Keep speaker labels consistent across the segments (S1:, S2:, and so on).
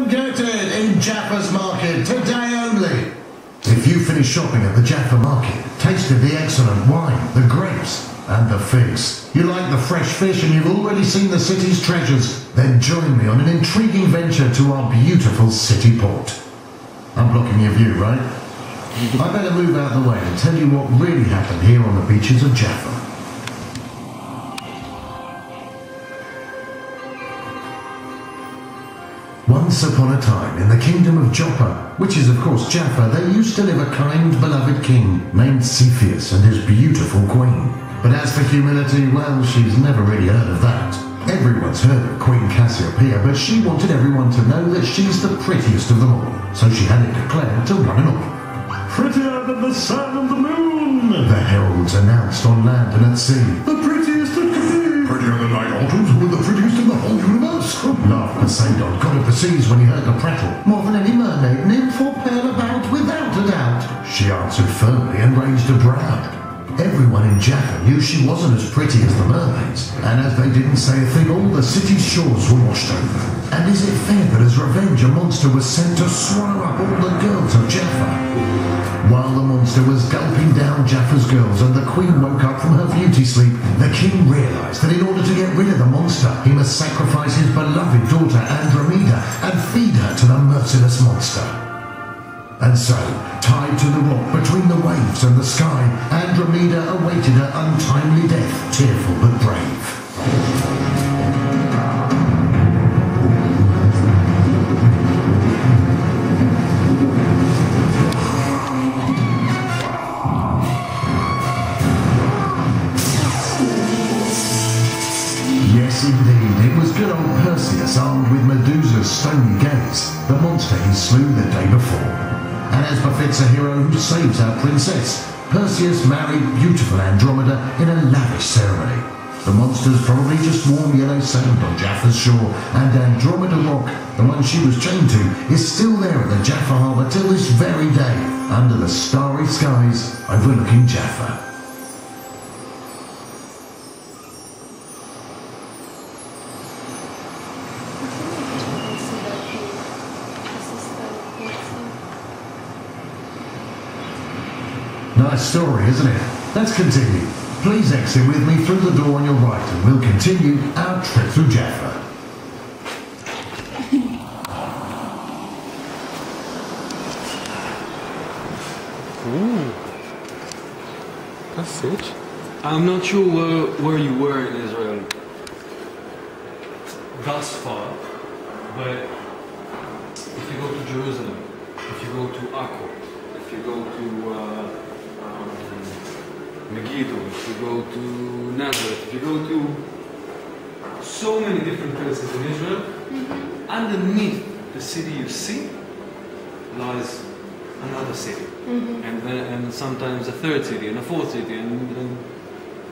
S1: Get it in Jaffa's market today only. If you finish shopping at the Jaffa market, tasted the excellent wine, the grapes, and the figs, you like the fresh fish and you've already seen the city's treasures, then join me on an intriguing venture to our beautiful city port. I'm blocking your view, right? I better move out of the way and tell you what really happened here on the beaches of Jaffa. Once upon a time, in the kingdom of Joppa, which is of course Jaffa, there used to live a kind, beloved king named Cepheus and his beautiful queen. But as for humility, well, she's never really heard of that. Everyone's heard of Queen Cassiopeia, but she wanted everyone to know that she's the prettiest of them all, so she had it declared to one and all. Prettier than the sun and the moon, the heralds announced on land and at sea. The prettiest that could be. Prettier than night altars, who were the prettiest in the whole universe. Laughed Poseidon, god of the seas, when he heard the prattle. More than any mermaid, nymph or pearl about, without a doubt. She answered firmly and raised a brow. Everyone in Jaffa knew she wasn't as pretty as the mermaids, and as they didn't say a thing, all the city's shores were washed over. And is it fair that as revenge a monster was sent to swallow up all the girls of Jaffa? While the monster was gulping down Jaffa's girls and the queen woke up from her beauty sleep, the king realized that in order to get rid of the monster, he must sacrifice his beloved daughter Andromeda and feed her to the merciless monster. And so, tied to the rock between the waves and the sky, Andromeda awaited her untimely death, tearful but brave. Yes, indeed, it was good old Perseus, armed with Medusa's stony gaze, the monster he slew the day before. And as befits a hero who saves our princess, Perseus married beautiful Andromeda in a lavish ceremony. The monster's probably just warm yellow sand on Jaffa's shore, and Andromeda Rock, the one she was chained to, is still there at the Jaffa harbour till this very day, under the starry skies overlooking Jaffa. Nice story, isn't it? Let's continue. Please exit with me through the door on your right and we'll continue our trip through Jaffa.
S2: Ooh. Passage? I'm not sure where you were in Israel thus far, but if you go to Jerusalem, if you go to Akko, if you go to Megiddo, if you go to Nazareth, if you go to so many different places in Israel, underneath the city you see lies another city, and sometimes a third city and a fourth city, and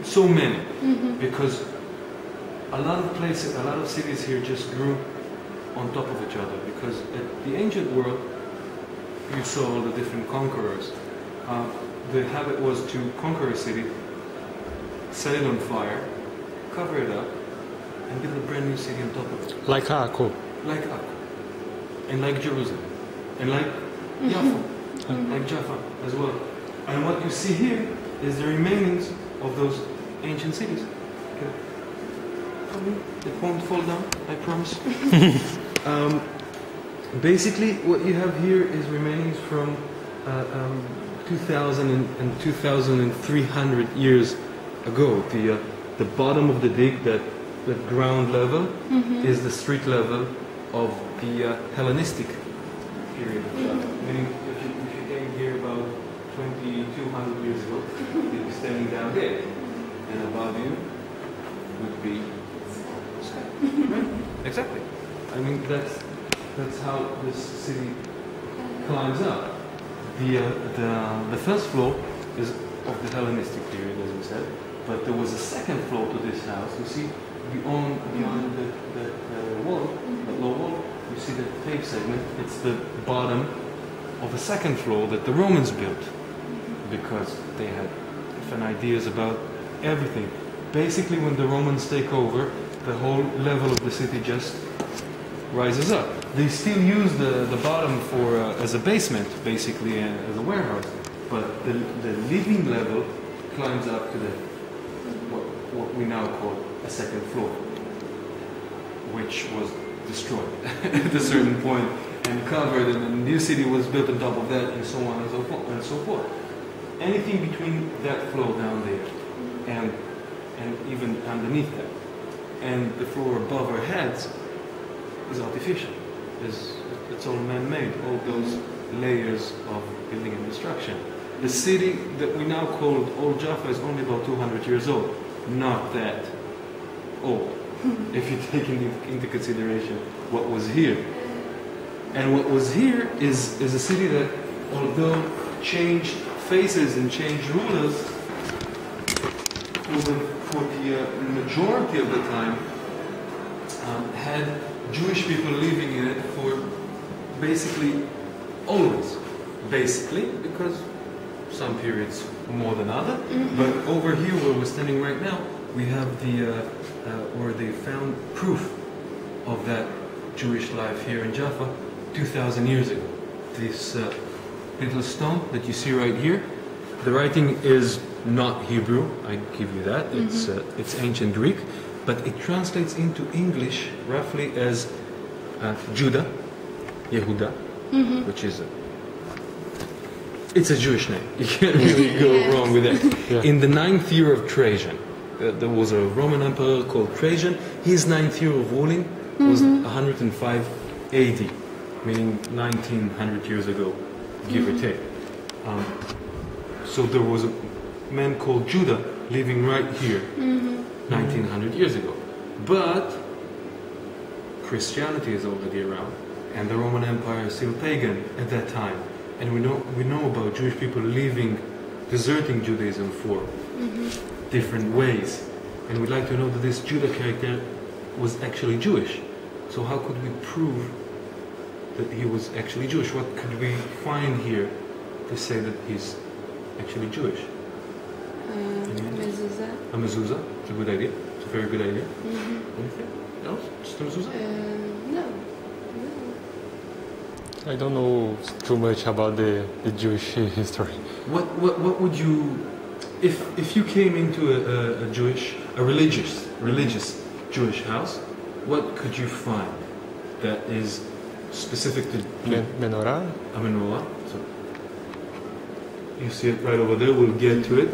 S2: so many, because a lot of places, a lot of cities here just grew on top of each other, because at the ancient world you saw all the different conquerors. The habit was to conquer a city, set it on fire, cover it up, and build a brand new city on top of it.
S3: Like Akko.
S2: Like Akko. And like Jerusalem. And like Jaffa. Like Jaffa as well. And what you see here is the remainings of those ancient cities. Okay. It won't fall down, I promise. Basically, what you have here is remainings from 2,000 and 2,300 years ago. The bottom of the dig, that ground level, is the street level of the Hellenistic period. Meaning, if you came here about 2,200 years ago, you'd be standing down there, and above you would be sky. Right? Exactly. I mean, that's how this city climbs up. The first floor is of the Hellenistic period, as we said, but there was a second floor to this house. You see, beyond the wall, the low wall, you see the paved segment. It's the bottom of a second floor that the Romans built, because they had different ideas about everything. Basically, when the Romans take over, the whole level of the city just rises up. They still use the bottom for as a basement, basically, as a warehouse. But the living level climbs up to what we now call a second floor, which was destroyed at a certain point and covered, and a new city was built on top of that, and so on and so forth. And so forth. Anything between that floor down there and even underneath that, and the floor above our heads is artificial. It's all man-made. All those layers of building and construction. The city that we now call Old Jaffa is only about 200 years old. Not that old, if you take into consideration what was here. And what was here is a city that, although changed faces and changed rulers, for the majority of the time, had Jewish people living in it for basically always. Basically, because some periods more than other. But over here, where we're standing right now, we have where they found proof of that Jewish life here in Jaffa 2,000 years ago. This little stone that you see right here, the writing is not Hebrew, I give you that, it's ancient Greek, but it translates into English roughly as Judah, Yehuda, which is it's a Jewish name. You can't really go wrong with that. Yeah. In the 9th year of Trajan, there was a Roman emperor called Trajan. His 9th year of ruling was 105 AD, meaning 1900 years ago, give or take. So there was a man called Judah living right here 1900 years ago. But Christianity is already around, and the Roman Empire is still pagan at that time. And we know about Jewish people deserting Judaism for different ways. And we'd like to know that this Judah character was actually Jewish. So how could we prove that he was actually Jewish? What could we find here to say that he's actually Jewish?
S3: Mezuzah.
S2: A mezuzah? It's a good idea. It's a very good idea. Anything else? Just a mezuzah?
S3: No.
S4: I don't know too much about the Jewish history.
S2: What would you, if you came into a religious Jewish house, what could you find that is specific to
S4: Menorah?
S2: A menorah. So you see it right over there. We'll get to it.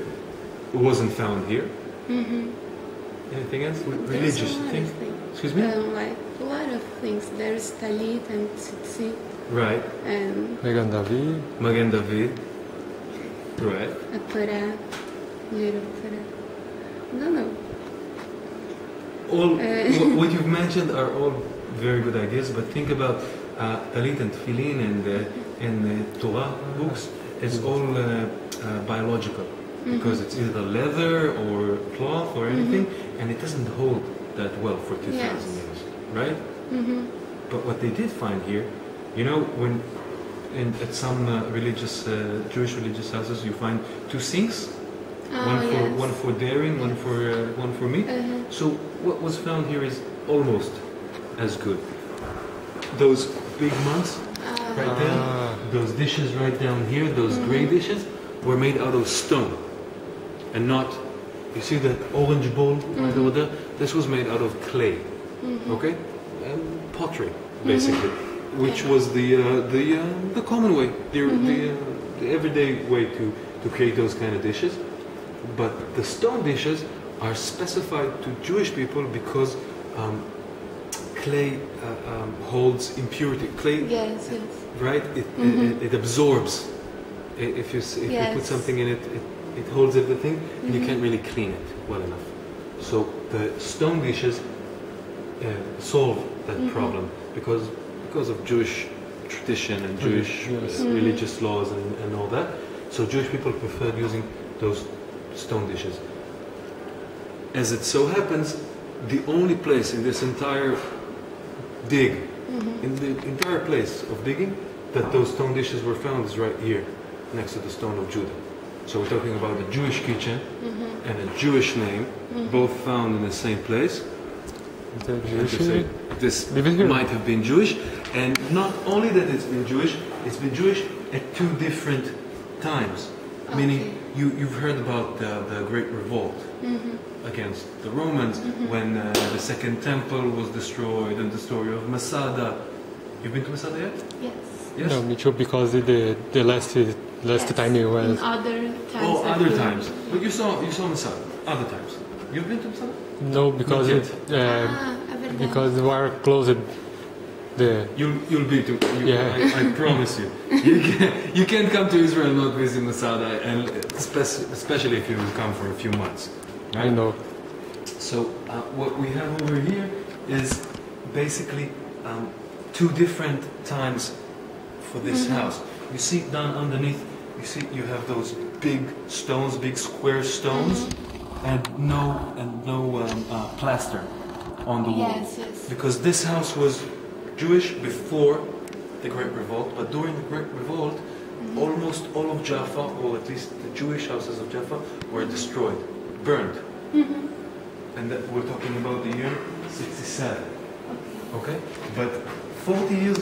S2: It wasn't found here. Anything else? Religious things? Excuse me?
S3: Like a lot of things. There's talit and tzitzit.
S2: Right.
S3: And
S4: Magen David.
S2: Magen David. Right.
S3: a Torah. Little Torah. No.
S2: All what you've mentioned are all very good ideas, but think about talit and tefillin and Torah books is all biological, because it's either leather or cloth or anything, and it doesn't hold that well for 2,000 years, right? But what they did find here, you know, when at some Jewish religious houses, you find two sinks, one for dairying, one for meat. So what was found here is almost as good. Those big mugs right there, those dishes right down here, those gray dishes, were made out of stone, and not. You see that orange bowl right over there? This was made out of clay, okay, and pottery basically, which was the common way, the everyday way to create those kind of dishes. But the stone dishes are specified to Jewish people because clay holds impurity. Clay, right? It absorbs. If you put something in it, it holds everything, and you can't really clean it well enough. So the stone dishes solve that problem because of Jewish tradition and Jewish religious laws and all that. So Jewish people preferred using those stone dishes. As it so happens, the only place in this entire dig, in the entire place of digging, that those stone dishes were found is right here, next to the stone of Judah. So we're talking about a Jewish kitchen and a Jewish name, both found in the same place.
S4: The
S2: and to
S4: Jewish.
S2: say this
S4: Live it here.
S2: might have been Jewish, and not only that it's been Jewish at two different times. Meaning, you've heard about the Great Revolt against the Romans when the Second Temple was destroyed, and the story of Masada. You've been to Masada yet?
S3: Yes.
S2: Yes.
S4: No, me too, because the last time we
S3: In
S4: went.
S3: other times.
S2: Oh,
S3: I've
S2: other
S3: been-
S2: times. But you saw Masada other times. You've been to Masada?
S4: No, because
S2: Not
S4: it,
S2: yet.
S3: É verdade.
S4: because the war closed. The
S2: You'll be to.
S4: Yeah.
S2: I promise you. You can't come to Israel and not visit Masada, and especially if you come for a few months.
S4: I know.
S2: So what we have over here is basically two different times for this house. You see down underneath, you have those big stones, big square stones, and no plaster on the wall.
S3: Yes, yes.
S2: Because this house was Jewish before the Great Revolt, but during the Great Revolt, almost all of Jaffa, or at least the Jewish houses of Jaffa, were destroyed, burned. And that we're talking about the year 67. Okay? But 40 years